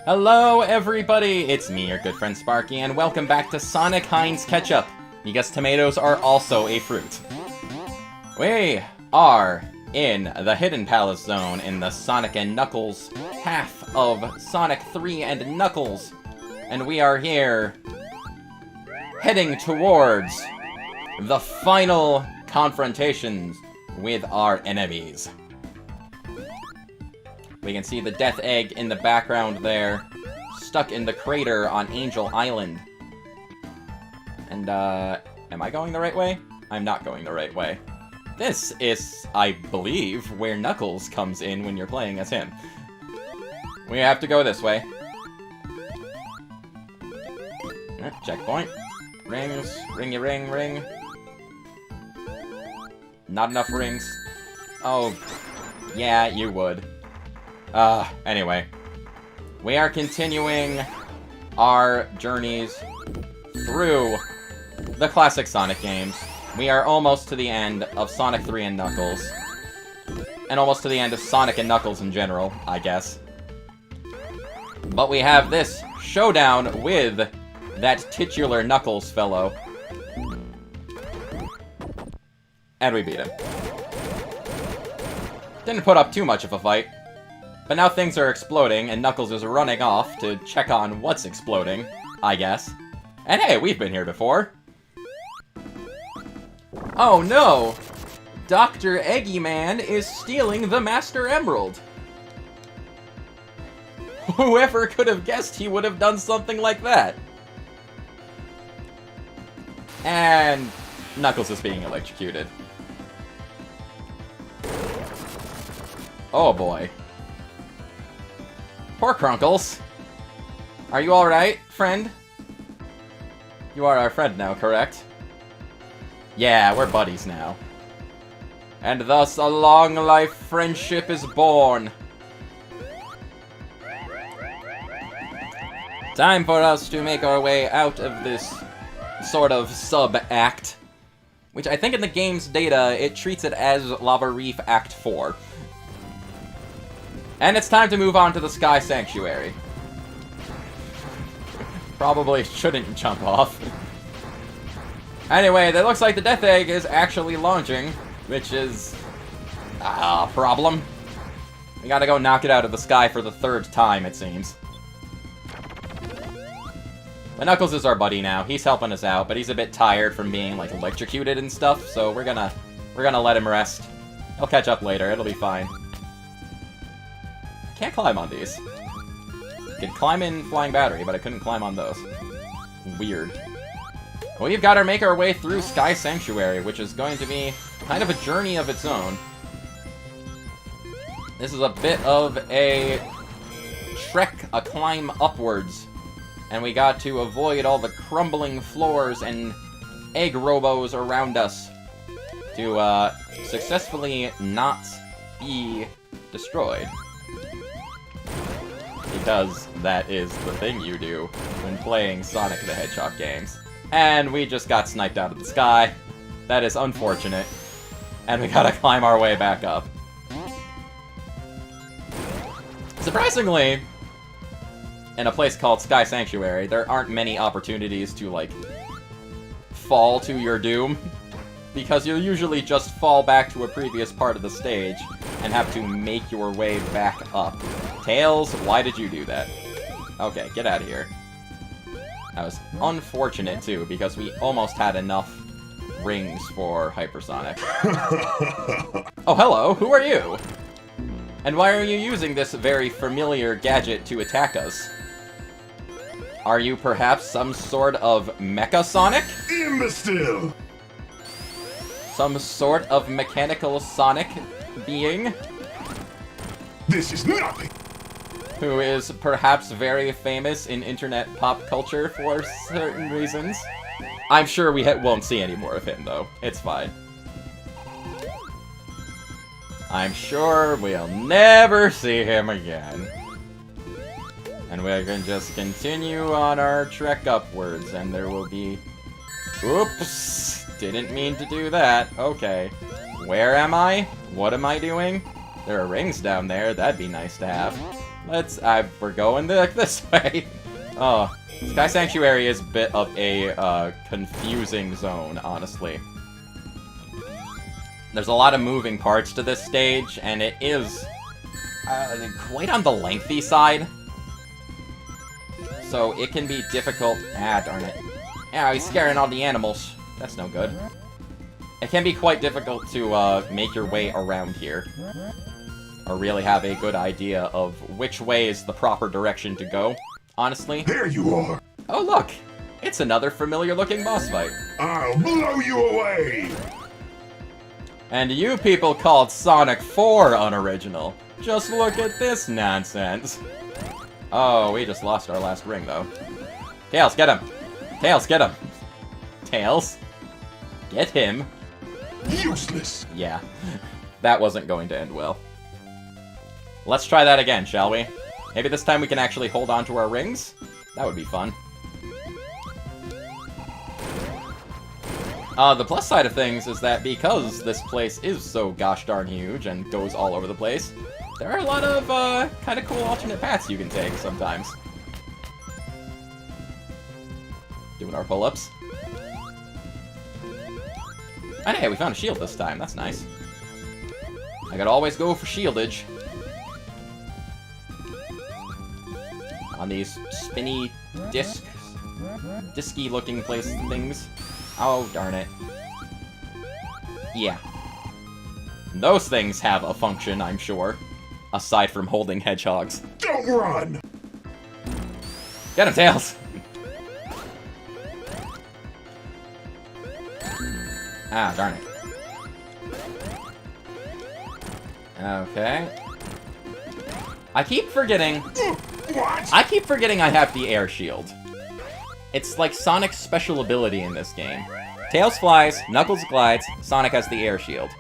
Hello everybody, it's me, your good friend Sparky, and welcome back to Sonic Heinz Ketchup, because tomatoes are also a fruit. We are in the Hidden Palace Zone in the Sonic and Knuckles half of Sonic 3 and Knuckles, and we are here heading towards the final confrontations with our enemies. We can see the Death Egg in the background there, stuck in the crater on Angel Island. And, am I going the right way? I'm not going the right way. This is, I believe, where Knuckles comes in when you're playing as him. We have to go this way. Checkpoint. Rings. Ringy ring, ring. Not enough rings. Oh, yeah, you would. Anyway. We are continuing our journeys through the classic Sonic games. We are almost to the end of Sonic 3 and Knuckles. And almost to the end of Sonic and Knuckles in general, I guess. But we have this showdown with that titular Knuckles fellow. And we beat him. Didn't put up too much of a fight. But now things are exploding, and Knuckles is running off to check on what's exploding, I guess. And hey, we've been here before. Oh no! Dr. Eggy Man is stealing the Master Emerald. Whoever could have guessed he would have done something like that? And Knuckles is being electrocuted. Oh boy. Poor Crunkles. Are you alright, friend? You are our friend now, correct? Yeah, we're buddies now. And thus a long life friendship is born. Time for us to make our way out of this sort of sub-act. Which I think in the game's data, it treats it as Lava Reef Act 4. And it's time to move on to the Sky Sanctuary. Probably shouldn't jump off. Anyway, it looks like the Death Egg is actually launching, which is a problem. We gotta go knock it out of the sky for the third time, it seems. But Knuckles is our buddy now. He's helping us out, but he's a bit tired from being, like, electrocuted and stuff, so we're gonna let him rest. He'll catch up later, it'll be fine. Can't climb on these. Could climb in Flying Battery, but I couldn't climb on those. Weird. We've got to make our way through Sky Sanctuary, which is going to be kind of a journey of its own. This is a bit of a trek, a climb upwards. And we got to avoid all the crumbling floors and egg robos around us to successfully not be destroyed. Because that is the thing you do when playing Sonic the Hedgehog games. And we just got sniped out of the sky. That is unfortunate. And we gotta climb our way back up. Surprisingly, in a place called Sky Sanctuary, there aren't many opportunities to, like, fall to your doom. Because you'll usually just fall back to a previous part of the stage and have to make your way back up. Tails, why did you do that? Okay, get out of here. That was unfortunate, too, because we almost had enough rings for Hypersonic. Oh, hello, who are you? And why are you using this very familiar gadget to attack us? Are you perhaps some sort of Mecha Sonic? Imbecile! Some sort of mechanical Sonic being? This is nothing! Who is perhaps very famous in internet pop culture for certain reasons. I'm sure we won't see any more of him, though. It's fine. I'm sure we'll never see him again. And we can just continue on our trek upwards, and there will be... Oops! Didn't mean to do that. Okay. Where am I? What am I doing? There are rings down there. That'd be nice to have. we're going this way. Oh, Sky Sanctuary is a bit of a, confusing zone, honestly. There's a lot of moving parts to this stage, and it is, quite on the lengthy side. So it can be difficult. Ah, darn it. Yeah, he's scaring all the animals. That's no good. It can be quite difficult to, make your way around here. Or really have a good idea of which way is the proper direction to go, honestly. There you are! Oh, look! It's another familiar-looking boss fight. I'll blow you away! And you people called Sonic 4 unoriginal. Just look at this nonsense. Oh, we just lost our last ring, though. Tails, get him! Tails, get him! Tails, get him! Useless! Yeah, that wasn't going to end well. Let's try that again, shall we? Maybe this time we can actually hold on to our rings? That would be fun. The plus side of things is that because this place is so gosh darn huge and goes all over the place, there are a lot of, kind of cool alternate paths you can take sometimes. Doing our pull-ups. And hey, we found a shield this time. That's nice. I could always go for shieldage. On these spinny disky looking place things. Oh, darn it. Yeah. Those things have a function, I'm sure. Aside from holding hedgehogs. Don't run! Get him, Tails! Ah, darn it. Okay. I keep forgetting... What? I keep forgetting I have the air shield. It's like Sonic's special ability in this game. Tails flies, Knuckles glides, Sonic has the air shield.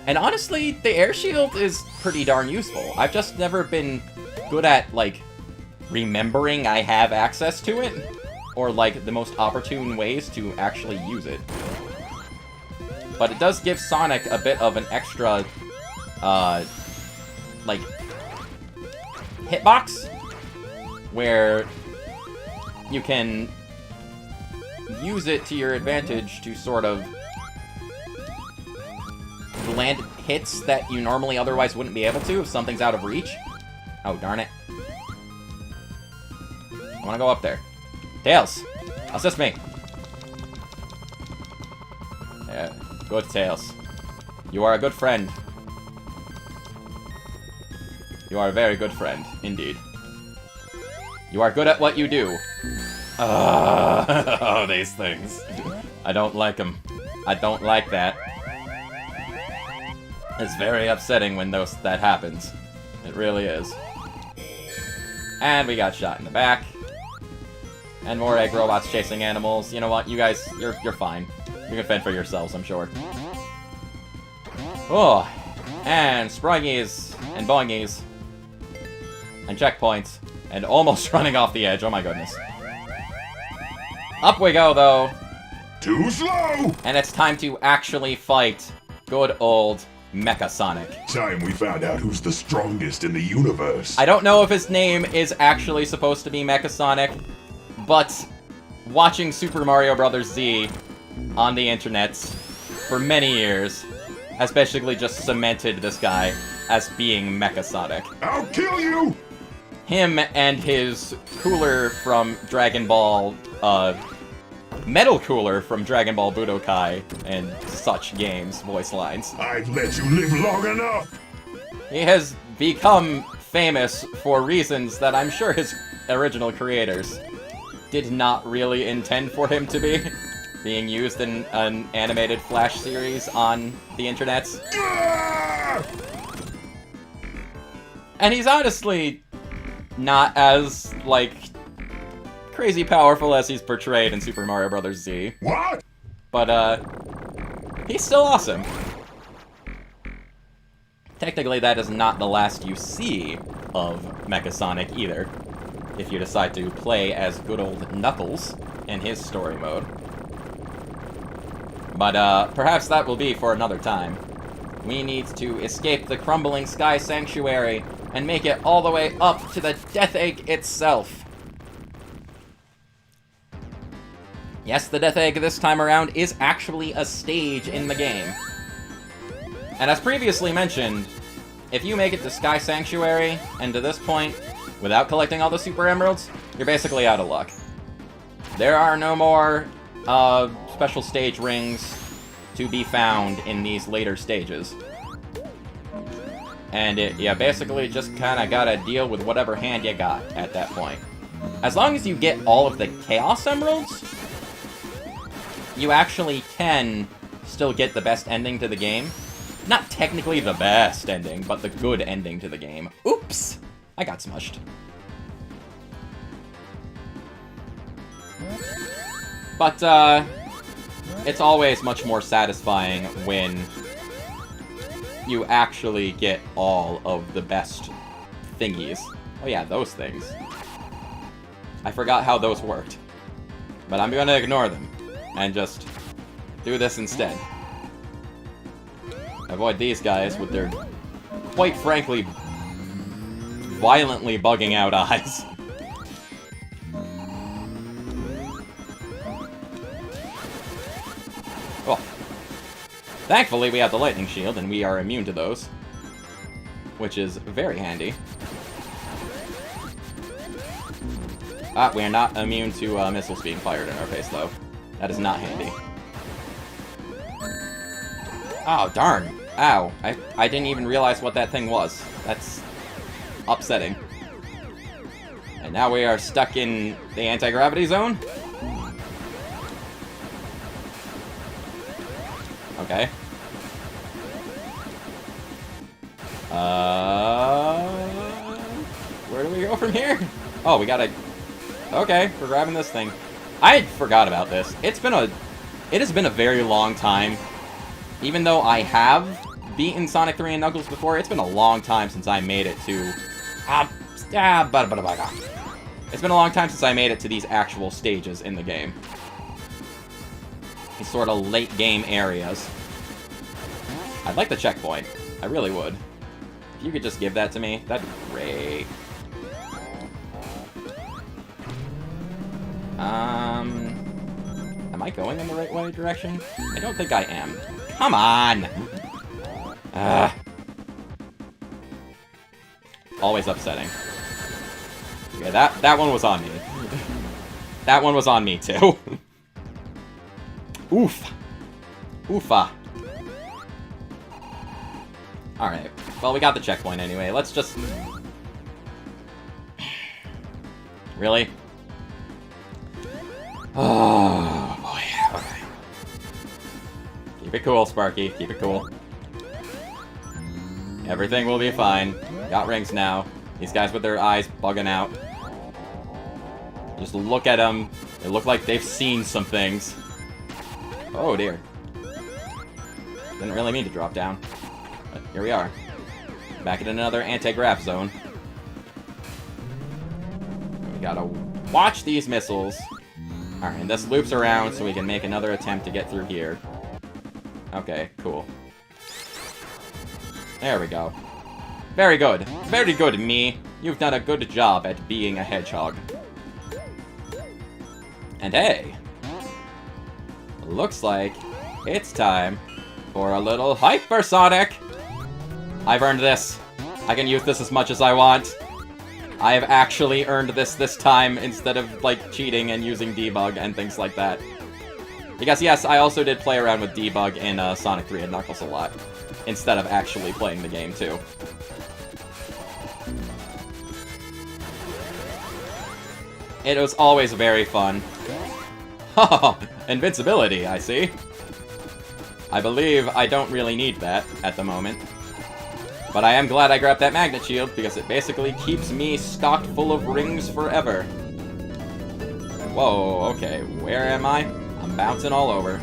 And honestly, the air shield is pretty darn useful. I've just never been good at, like, remembering I have access to it. Or, like, the most opportune ways to actually use it. But it does give Sonic a bit of an extra, like, hitbox, where you can use it to your advantage to sort of land hits that you normally otherwise wouldn't be able to if something's out of reach. Oh, darn it. I want to go up there. Tails, assist me. Yeah, good, Tails. You are a good friend. You are a very good friend, indeed. You are good at what you do. Oh, these things. I don't like them. I don't like that. It's very upsetting when that happens. It really is. And we got shot in the back. And more egg robots chasing animals. You know what? You guys, you're fine. You can fend for yourselves, I'm sure. Oh, and springies and boingies. And checkpoints. And almost running off the edge. Oh my goodness. Up we go, though. Too slow! And it's time to actually fight good old Mecha Sonic. Time we found out who's the strongest in the universe. I don't know if his name is actually supposed to be Mecha Sonic, but watching Super Mario Bros. Z on the internet for many years has basically just cemented this guy as being Mecha Sonic. I'll kill you! Him and his cooler from Dragon Ball, metal cooler from Dragon Ball Budokai and such games, voice lines. I've let you live long enough! He has become famous for reasons that I'm sure his original creators did not really intend for him to be. Being used in an animated Flash series on the internet. Ah! And he's honestly not as, like, crazy powerful as he's portrayed in Super Mario Bros. Z. What? But, he's still awesome. Technically, that is not the last you see of Mecha Sonic either, if you decide to play as good old Knuckles in his story mode. But, perhaps that will be for another time. We need to escape the crumbling Sky Sanctuary and make it all the way up to the Death Egg itself. Yes, the Death Egg this time around is actually a stage in the game. And as previously mentioned, if you make it to Sky Sanctuary, and to this point, without collecting all the Super Emeralds, you're basically out of luck. There are no more special stage rings to be found in these later stages. And you basically just kind of gotta deal with whatever hand you got at that point. As long as you get all of the Chaos Emeralds, you actually can still get the best ending to the game. Not technically the best ending, but the good ending to the game. Oops! I got smushed. But, it's always much more satisfying when you actually get all of the best thingies. Oh yeah, those things. I forgot how those worked. But I'm gonna ignore them and just do this instead. Avoid these guys with their, quite frankly, violently bugging out eyes. Well, thankfully we have the lightning shield and we are immune to those, which is very handy. We are not immune to missiles being fired in our face, though. That is not handy. Oh, darn. Ow. I didn't even realize what that thing was. That's upsetting. And now we are stuck in the anti-gravity zone? Okay. Where do we go from here? Oh, we gotta... Okay, we're grabbing this thing. I forgot about this. It has been a very long time. Even though I have beaten Sonic 3 and Knuckles before, it's been a long time since I made it to... It's been a long time since I made it to these actual stages in the game. These sort of late game areas. I'd like the checkpoint. I really would. If you could just give that to me, that'd be great. Am I going in the right direction? I don't think I am. Come on! Always upsetting. Okay, that one was on me. That one was on me, too. Oof. Oofa. Alright. Well, we got the checkpoint anyway. Let's just... Really? Oh, boy. Okay. Keep it cool, Sparky. Keep it cool. Everything will be fine. Got rings now. These guys with their eyes bugging out. Just look at them. They look like they've seen some things. Oh, dear. Didn't really mean to drop down. But here we are. Back in another anti-grav zone. We gotta watch these missiles. Alright, and this loops around so we can make another attempt to get through here. Okay, cool. There we go. Very good. Very good, me. You've done a good job at being a hedgehog. And hey, looks like it's time for a little hypersonic. I've earned this. I can use this as much as I want. I have actually earned this time instead of, like, cheating and using debug and things like that. Because, yes, I also did play around with debug in Sonic 3 and Knuckles a lot, instead of actually playing the game, too. It was always very fun. Oh, invincibility, I see. I believe I don't really need that at the moment. But I am glad I grabbed that magnet shield, because it basically keeps me stocked full of rings forever. Whoa, okay, where am I? I'm bouncing all over.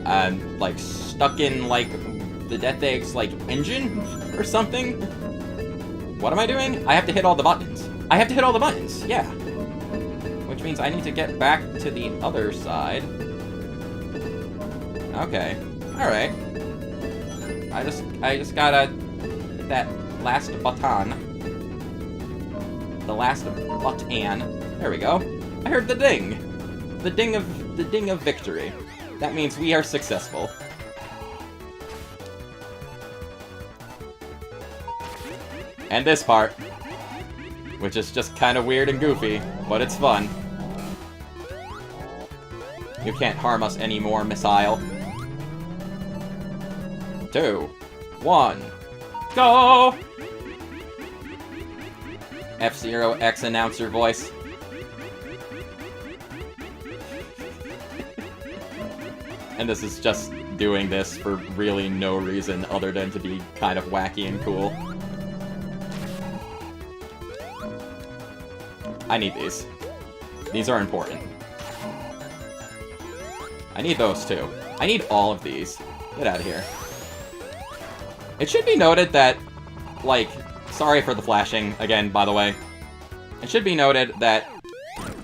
I'm, like, stuck in, like, the Death Egg's, like, engine or something? What am I doing? I have to hit all the buttons. I have to hit all the buttons, yeah. Which means I need to get back to the other side. Okay, alright. I just gotta hit that last button. The last button. There we go. I heard the ding. The ding of victory. That means we are successful. And this part, which is just kind of weird and goofy, but it's fun. You can't harm us anymore, missile. 2, 1, go! F-Zero X announcer voice. And this is just doing this for really no reason other than to be kind of wacky and cool. I need these. These are important. I need those too. I need all of these. Get out of here. It should be noted that, like, sorry for the flashing, again, by the way. It should be noted that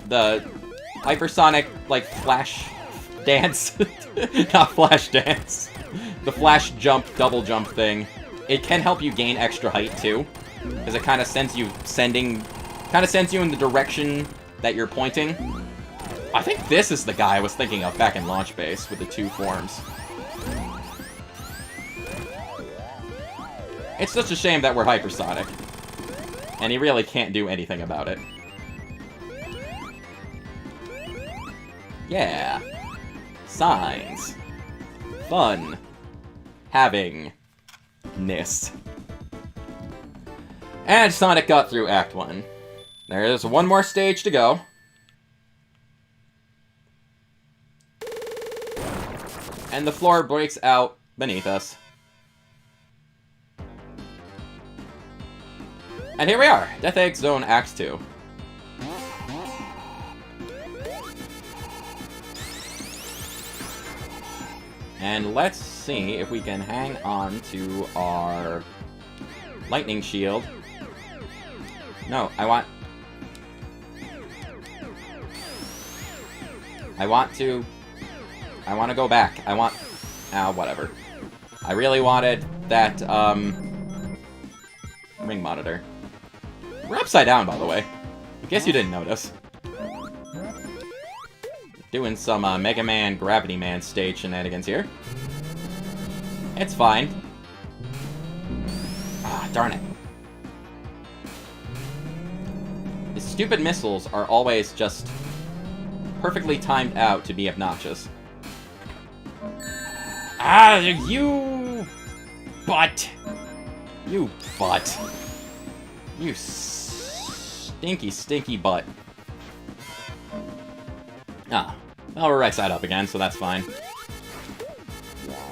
the hypersonic, like, flash dance, not flash dance, the flash jump, double jump thing, it can help you gain extra height, too. Because it kind of sends you in the direction that you're pointing. I think this is the guy I was thinking of back in Launch Base with the 2 forms. It's such a shame that we're hypersonic. And he really can't do anything about it. Yeah. Signs. Fun. Having-ness. And Sonic got through Act 1. There is one more stage to go. And the floor breaks out beneath us. And here we are, Death Egg Zone Act 2. And let's see if we can hang on to our lightning shield. No, I want to go back. Whatever. I really wanted that, ring monitor. We're upside down, by the way. In case you didn't notice. Doing some, Mega Man, Gravity Man stage shenanigans here. It's fine. Ah, darn it. The stupid missiles are always just perfectly timed out to be obnoxious. Ah, you butt! You butt. You stinky, stinky butt. Ah. Well, we're right side up again, so that's fine.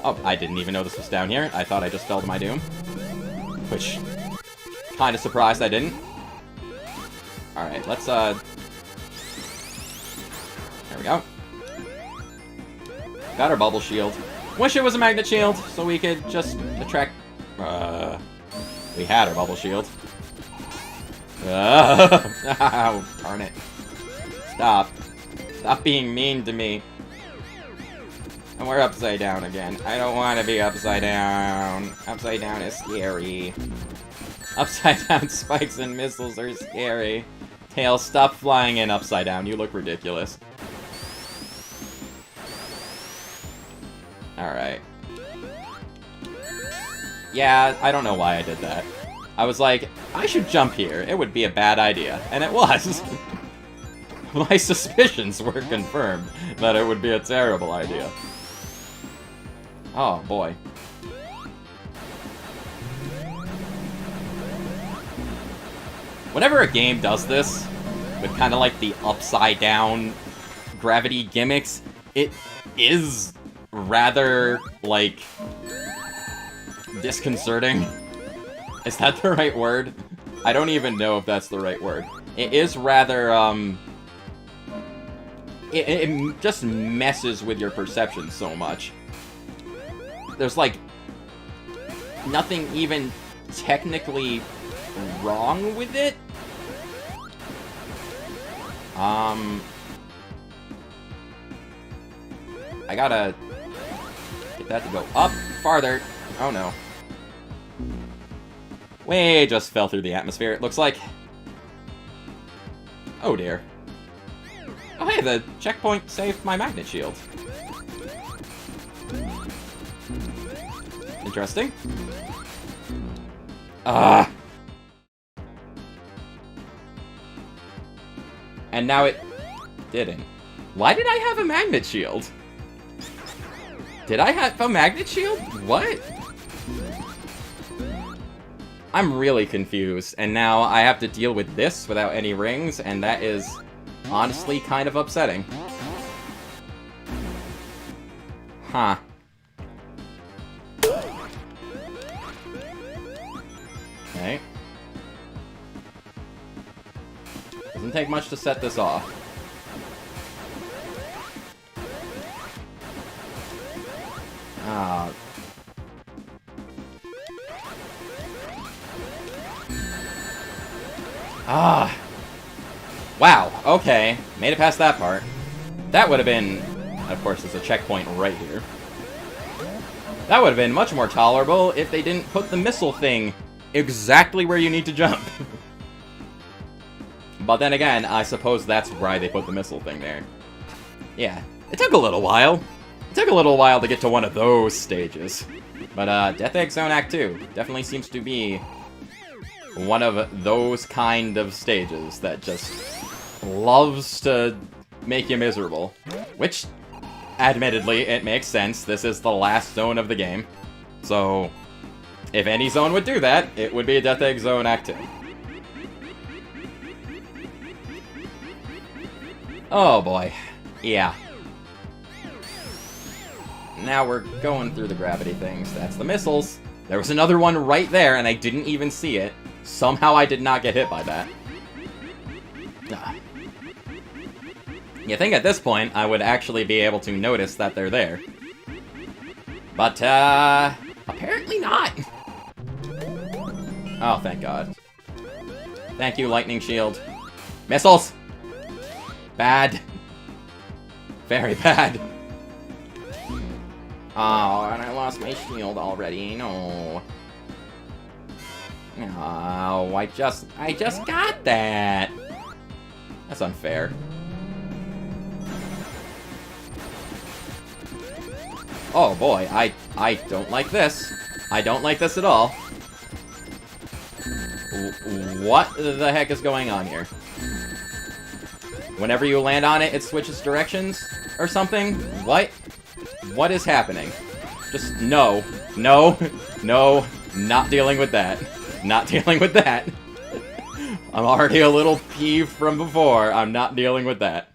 Oh, I didn't even know this was down here. I thought I just fell to my doom. Which, kind of surprised I didn't. Alright, let's, there we go. Got our bubble shield. Wish it was a magnet shield, so we could just attract... we had our bubble shield. Oh, darn it. Stop. Stop being mean to me. And we're upside down again. I don't want to be upside down. Upside down is scary. Upside down spikes and missiles are scary. Tails, stop flying in upside down. You look ridiculous. Alright. Yeah, I don't know why I did that. I was like, I should jump here. It would be a bad idea. And it was. My suspicions were confirmed that it would be a terrible idea. Oh, boy. Whenever a game does this, with kind of like the upside-down gravity gimmicks, it is rather, like, disconcerting. Is that the right word? I don't even know if that's the right word. It is rather, It just messes with your perception so much. There's, like, nothing even technically wrong with it. I gotta get that to go up farther. Oh, no. We just fell through the atmosphere, it looks like. Oh dear. Oh hey, the checkpoint saved my magnet shield. Interesting. And now it didn't. Why did I have a magnet shield? Did I have a magnet shield? What? I'm really confused, and now I have to deal with this without any rings, and that is honestly kind of upsetting. Huh. Okay. Doesn't take much to set this off. Wow, okay. Made it past that part. That would have been... Of course, there's a checkpoint right here. That would have been much more tolerable if they didn't put the missile thing exactly where you need to jump. But then again, I suppose that's why they put the missile thing there. Yeah, it took a little while. It took a little while to get to one of those stages. But Death Egg Zone Act 2 definitely seems to be one of those kind of stages that just loves to make you miserable. Which, admittedly, it makes sense. This is the last zone of the game. So, if any zone would do that, it would be Death Egg Zone Act 2. Oh boy. Yeah. Now we're going through the gravity things. That's the missiles. There was another one right there, and I didn't even see it. Somehow I did not get hit by that. You think at this point I would actually be able to notice that they're there. But, apparently not. Oh, thank God. Thank you, Lightning Shield. Missiles! Bad. Very bad. Oh, and I lost my shield already. No. Oh, I just got that. That's unfair. Oh boy, I don't like this. I don't like this at all. What the heck is going on here? Whenever you land on it, it switches directions or something? What? What is happening? Just no. No. No. Not dealing with that. Not dealing with that. I'm already a little peeved from before. I'm not dealing with that.